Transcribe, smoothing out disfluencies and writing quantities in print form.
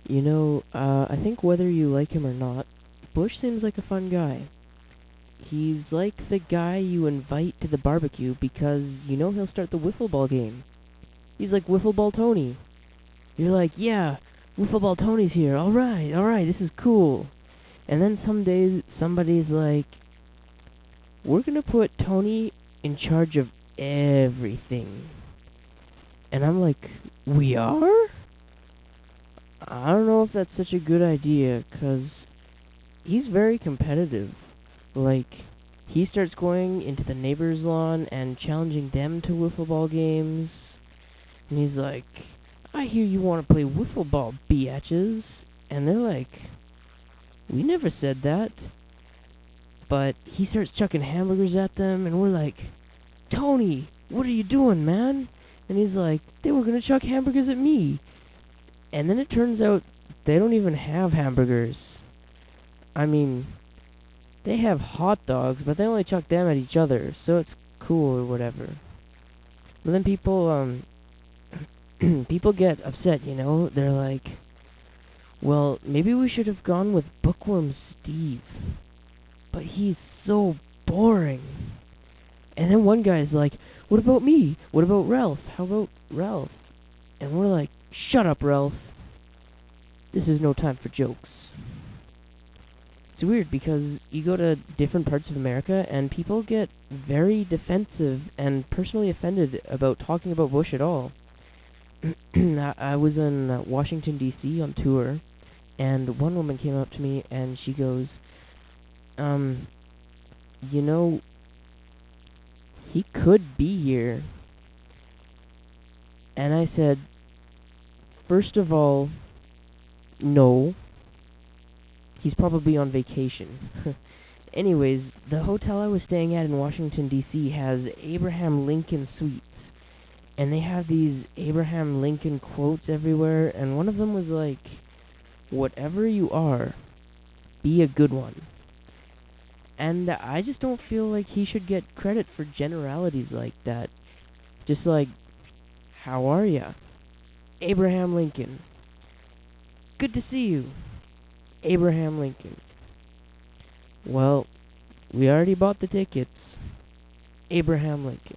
I think whether you like him or not, Bush seems like a fun guy. He's like the guy you invite to the barbecue because you know he'll start the wiffle ball game. He's like Wiffle Ball Tony. You're like, yeah, Wiffle Ball Tony's here. Alright, this is cool. And then some days somebody's like, we're gonna put Tony in charge of everything. And I'm like, we are? I don't know if that's such a good idea, 'cause he's very competitive. Like, he starts going into the neighbor's lawn and challenging them to wiffle ball games. And he's like, I hear you want to play wiffle ball, biatches. And they're like, we never said that. But he starts chucking hamburgers at them, and we're like, Tony, what are you doing, man? And he's like, they were going to chuck hamburgers at me. And then it turns out they don't even have hamburgers. I mean, they have hot dogs, but they only chuck them at each other, so it's cool or whatever. But then people people get upset. They're like, well, maybe we should have gone with Bookworm Steve. But he's so boring. And then one guy's like, what about me? What about Ralph? How about Ralph? And we're like, shut up, Ralph. This is no time for jokes. It's weird because you go to different parts of America and people get very defensive and personally offended about talking about Bush at all. I was in Washington, D.C. on tour, and one woman came up to me and she goes, you know, he could be here. And I said, first of all, no. He's probably on vacation. Anyways, the hotel I was staying at in Washington, D.C. has Abraham Lincoln suites. And they have these Abraham Lincoln quotes everywhere, and one of them was like, whatever you are, be a good one. And I just don't feel like he should get credit for generalities like that. Just like, how are ya? Abraham Lincoln. Good to see you. Abraham Lincoln. Well, we already bought the tickets. Abraham Lincoln.